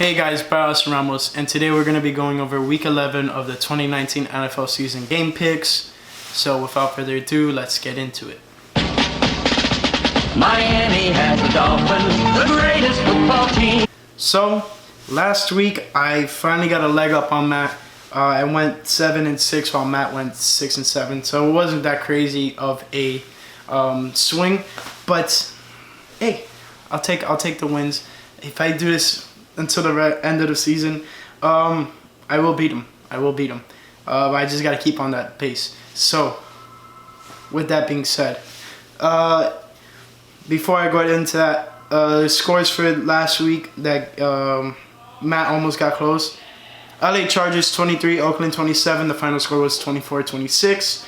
Hey guys, Barros Ramos, and today we're going to be going over Week 11 of the 2019 NFL season game picks. So without further ado, let's get into it. Miami has the Dolphins, the greatest football team. So last week I finally got a leg up on Matt. I went 7-6 while Matt went 6-7. So it wasn't that crazy of a swing, but hey, I'll take the wins. If I do this until the end of the season, I will beat him. I just got to keep on that pace. So, with that being said, before I go into that, scores for last week that Matt almost got close. LA Chargers 23, Oakland 27. The final score was 24-26.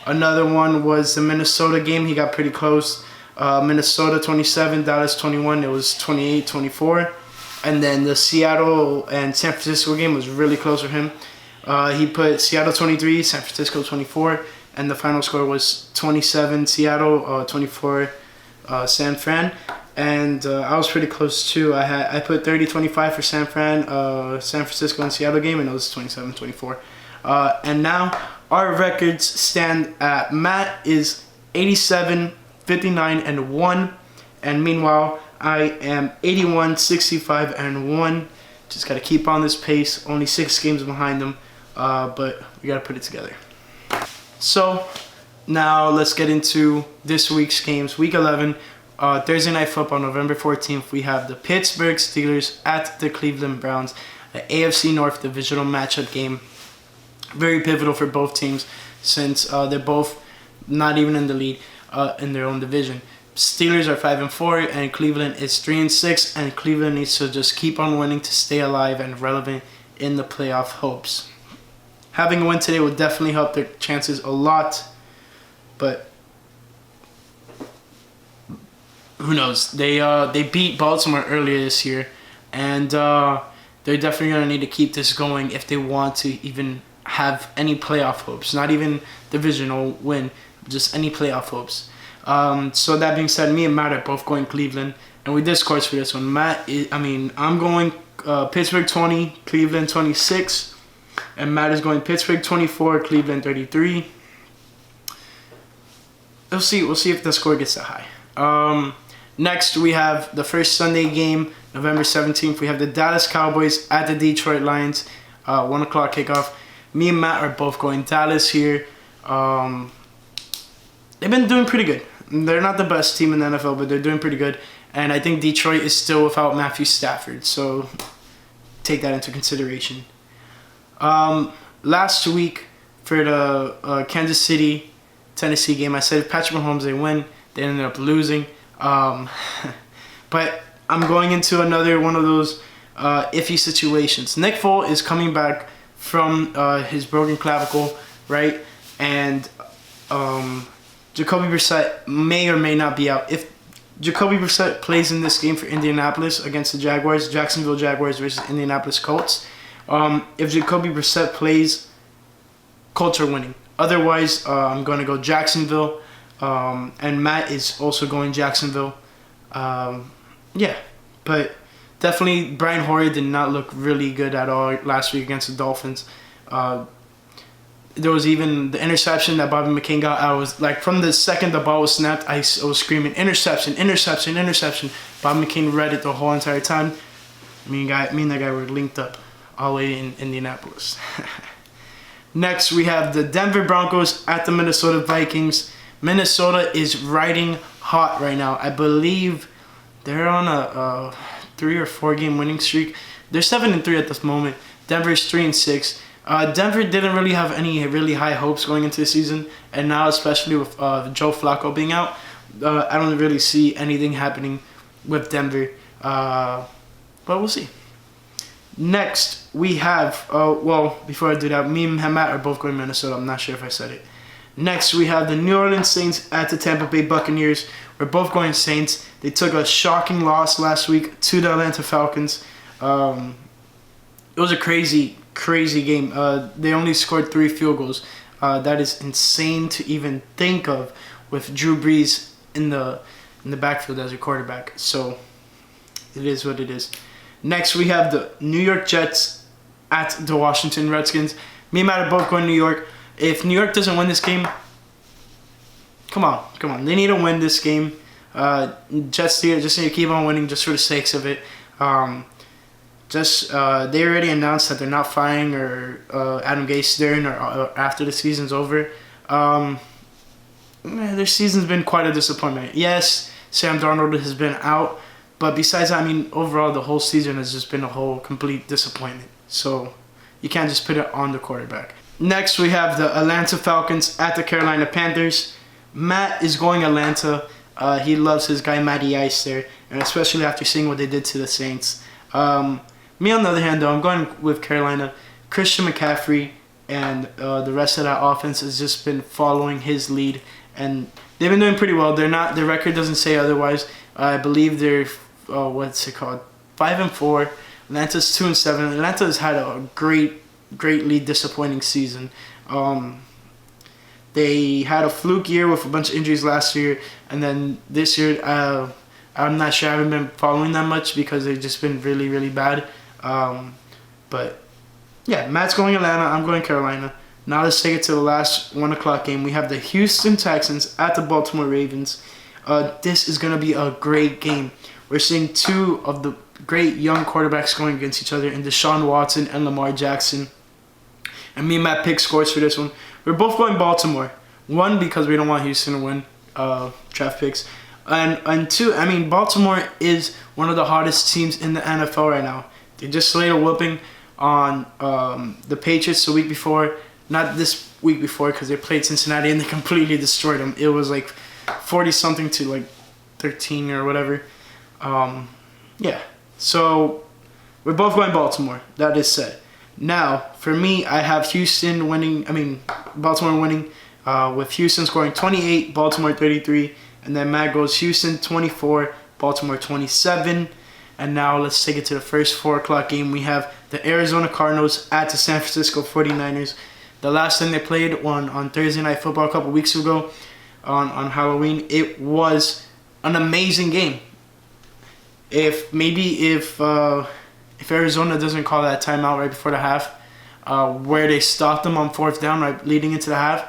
Another one was the Minnesota game. He got pretty close. Minnesota 27, Dallas 21. It was 28-24. And then the Seattle and San Francisco game was really close for him. He put Seattle 23, San Francisco 24, and the final score was 27 Seattle, 24 San Fran. And I was pretty close too. I put 30-25 for San Francisco and Seattle game, and it was 27-24. And now our records stand at Matt is 87, 59-1, and meanwhile I am 81, 65-1. Just gotta keep on this pace. Only 6 games behind them, but we gotta put it together. So now let's get into this week's games. Week 11, Thursday Night Football, November 14th. We have the Pittsburgh Steelers at the Cleveland Browns, the AFC North divisional matchup game. Very pivotal for both teams since they're both not even in the lead in their own division. Steelers are 5-4 and Cleveland is 3-6, and Cleveland needs to just keep on winning to stay alive and relevant in the playoff hopes. Having a win today would definitely help their chances a lot, but who knows? They beat Baltimore earlier this year, and they're definitely gonna need to keep this going if they want to even have any playoff hopes. Not even divisional win, just any playoff hopes. So that being said, me and Matt are both going Cleveland, and we did scores for this one. I'm going Pittsburgh 20, Cleveland 26, and Matt is going Pittsburgh 24, Cleveland 33. We'll see if the score gets that high. Next, we have the first Sunday game, November 17th. We have the Dallas Cowboys at the Detroit Lions, 1 o'clock kickoff. Me and Matt are both going Dallas here. They've been doing pretty good. They're not the best team in the NFL, but they're doing pretty good. And I think Detroit is still without Matthew Stafford, so take that into consideration. Last week for the Kansas City Tennessee game, I said Patrick Mahomes, they win. They ended up losing. But I'm going into another one of those iffy situations. Nick Foles is coming back from his broken clavicle, right? And Jacoby Brissett may or may not be out. If Jacoby Brissett plays in this game for Indianapolis against the Jaguars, Jacksonville Jaguars versus Indianapolis Colts, if Jacoby Brissett plays, Colts are winning. Otherwise, I'm going to go Jacksonville, and Matt is also going Jacksonville. Yeah, but definitely Brian Hoyer did not look really good at all last week against the Dolphins. There was even the interception that Bobby McCain got. I was like, from the second the ball was snapped, I was screaming, interception, interception, interception. Bobby McCain read it the whole entire time. Me and that guy were linked up all the way in Indianapolis. Next, we have the Denver Broncos at the Minnesota Vikings. Minnesota is riding hot right now. I believe they're on a 3 or 4 game winning streak. They're 7-3 at this moment. Denver's 3-6. Denver didn't really have any really high hopes going into the season, and now especially with Joe Flacco being out, I don't really see anything happening with Denver, but we'll see. Next, we have, before I do that, me and Matt are both going Minnesota. I'm not sure if I said it. Next, we have the New Orleans Saints at the Tampa Bay Buccaneers. We're both going Saints. They took a shocking loss last week to the Atlanta Falcons. It was a crazy game. They only scored 3 field goals. That is insane to even think of, with Drew Brees in the backfield as a quarterback. So it is what it is. Next, we have the New York Jets at the Washington Redskins. Me and Matt are both going to New York. If New York doesn't win this game, come on. They need to win this game. Jets just need to keep on winning just for the sakes of it. They already announced that they're not firing or Adam Gase during or after the season's over. Their season's been quite a disappointment. Yes, Sam Darnold has been out, but besides that, I mean, overall the whole season has just been a whole complete disappointment. So you can't just put it on the quarterback. Next, we have the Atlanta Falcons at the Carolina Panthers. Matt is going Atlanta. He loves his guy Matty Ice there, and especially after seeing what they did to the Saints. Me, on the other hand, though, I'm going with Carolina. Christian McCaffrey and the rest of that offense has just been following his lead, and they've been doing pretty well. Their record doesn't say otherwise. I believe they're 5-4. Atlanta's 2-7. Atlanta has had a greatly disappointing season. They had a fluke year with a bunch of injuries last year, and then this year, I'm not sure. I haven't been following that much because they've just been really, really bad. But yeah, Matt's going Atlanta. I'm going Carolina. Now let's take it to the last 1 o'clock game. We have the Houston Texans at the Baltimore Ravens. This is going to be a great game. We're seeing two of the great young quarterbacks going against each other in Deshaun Watson and Lamar Jackson. And me and Matt pick scores for this one. We're both going Baltimore. 1, because we don't want Houston to win draft picks. And 2, I mean, Baltimore is one of the hottest teams in the NFL right now. They just laid a whooping on the Patriots the week before. Not this week before, because they played Cincinnati and they completely destroyed them. It was like 40-something to like 13 or whatever. Yeah. So we're both going Baltimore. That is said. Now, for me, I have Baltimore winning, with Houston scoring 28, Baltimore 33, and then Matt goes Houston 24, Baltimore 27. And now let's take it to the first 4 o'clock game. We have the Arizona Cardinals at the San Francisco 49ers. The last time they played on Thursday Night Football a couple weeks ago on Halloween, it was an amazing game. If Arizona doesn't call that timeout right before the half, where they stopped them on 4th down right leading into the half,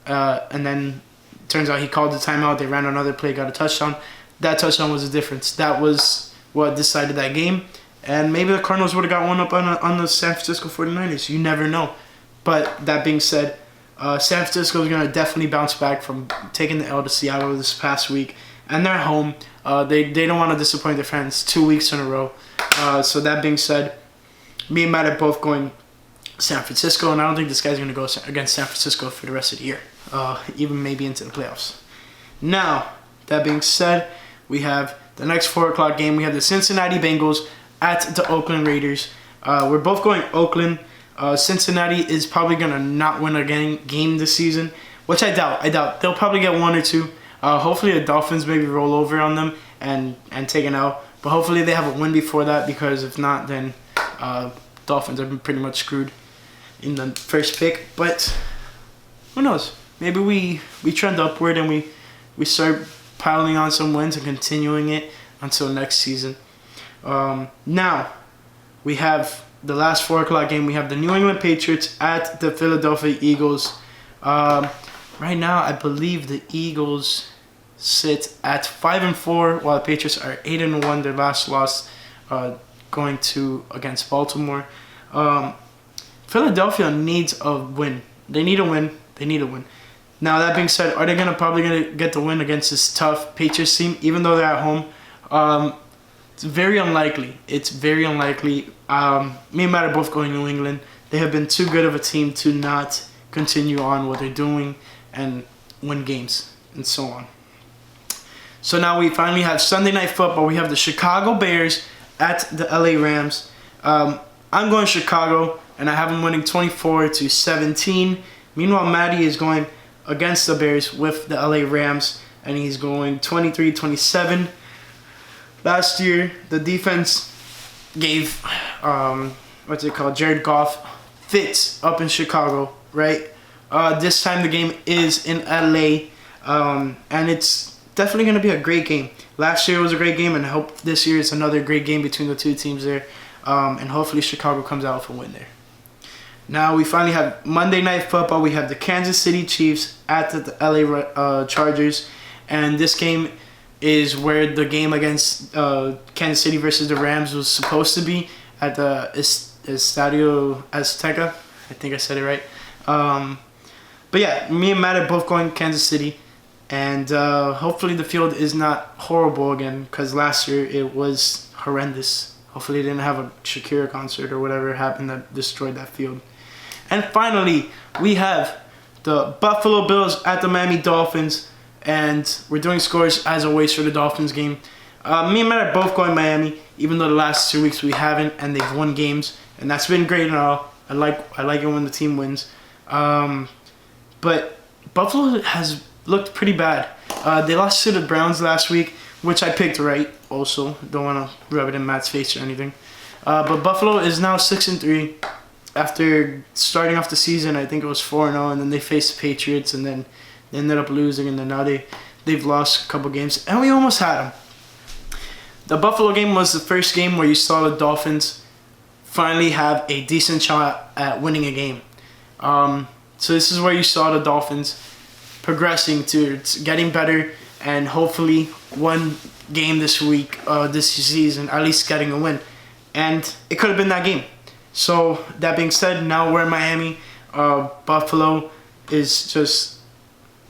and then turns out he called the timeout, they ran another play, got a touchdown. That touchdown was the difference. That was what decided that game. And maybe the Cardinals would have got one up on the San Francisco 49ers. You never know. But that being said, San Francisco is going to definitely bounce back from taking the L to Seattle this past week. And they're home. They don't want to disappoint their fans 2 weeks in a row. So that being said, me and Matt are both going San Francisco. And I don't think this guy's going to go against San Francisco for the rest of the year. Even maybe into the playoffs. Now, that being said, we have the next 4 o'clock game. We have the Cincinnati Bengals at the Oakland Raiders. We're both going Oakland. Cincinnati is probably going to not win a game this season, which I doubt. They'll probably get 1 or 2. Hopefully the Dolphins maybe roll over on them and take an L. But hopefully they have a win before that, because if not, then Dolphins are pretty much screwed in the first pick. But who knows? Maybe we trend upward and we start piling on some wins and continuing it until next season. Now, we have the last 4 o'clock game. We have the New England Patriots at the Philadelphia Eagles. Right now, I believe the Eagles sit at 5-4, while the Patriots are 8-1. Their last loss going against Baltimore. Philadelphia needs a win. They need a win. Now, that being said, are they probably going to get the win against this tough Patriots team, even though they're at home? It's very unlikely. Me and Matt are both going New England. They have been too good of a team to not continue on what they're doing and win games and so on. So now we finally have Sunday Night Football. We have the Chicago Bears at the LA Rams. I'm going Chicago, and I have them winning 24-17. Meanwhile, Matty is going against the Bears with the LA Rams, and he's going 23-27. Last year, the defense gave Jared Goff fits up in Chicago, right? This time the game is in LA, and it's definitely going to be a great game. Last year was a great game, and I hope this year is another great game between the two teams there. And hopefully Chicago comes out with a win there. Now we finally have Monday Night Football. We have the Kansas City Chiefs at the LA Chargers. And this game is where the game against Kansas City versus the Rams was supposed to be at the Estadio Azteca. I think I said it right. But yeah, me and Matt are both going Kansas City. And hopefully the field is not horrible again, because last year it was horrendous. Hopefully they didn't have a Shakira concert or whatever happened that destroyed that field. And finally, we have the Buffalo Bills at the Miami Dolphins. And we're doing scores as always for the Dolphins game. Me and Matt are both going Miami, even though the last 2 weeks we haven't, and they've won games. And that's been great and all. I like it when the team wins. But Buffalo has looked pretty bad. They lost to the Browns last week, which I picked right also. Don't want to rub it in Matt's face or anything. But Buffalo is now 6-3 after starting off the season. I think it was 4-0, and then they faced the Patriots, and then they ended up losing, and then now they've lost a couple games, and we almost had them. The Buffalo game was the first game where you saw the Dolphins finally have a decent shot at winning a game. So this is where you saw the Dolphins progressing to getting better, and hopefully one game this week, this season, at least getting a win. And it could have been that game. So that being said, now we're in Miami. Buffalo is just,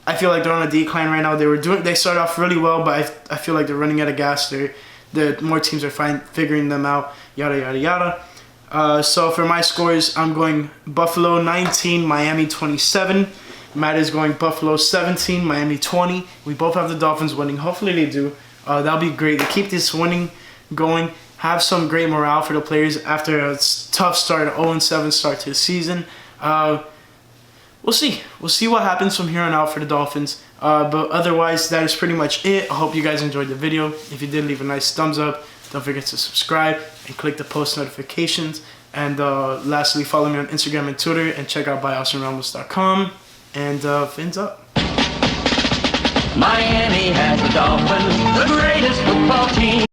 I feel like they're on a decline right now. They started off really well, but I feel like they're running out of gas. The more teams are figuring them out. Yada yada yada. So for my scores, I'm going Buffalo 19, Miami 27. Matt is going Buffalo 17, Miami 20. We both have the Dolphins winning. Hopefully they do. That'll be great to keep this winning going. Have some great morale for the players after a tough start, an 0-7 start to the season. We'll see. We'll see what happens from here on out for the Dolphins. But otherwise, that is pretty much it. I hope you guys enjoyed the video. If you did, leave a nice thumbs up. Don't forget to subscribe and click the post notifications. And lastly, follow me on Instagram and Twitter, and check out buyaustinramos.com. And fins up. Miami has the Dolphins, the greatest football team.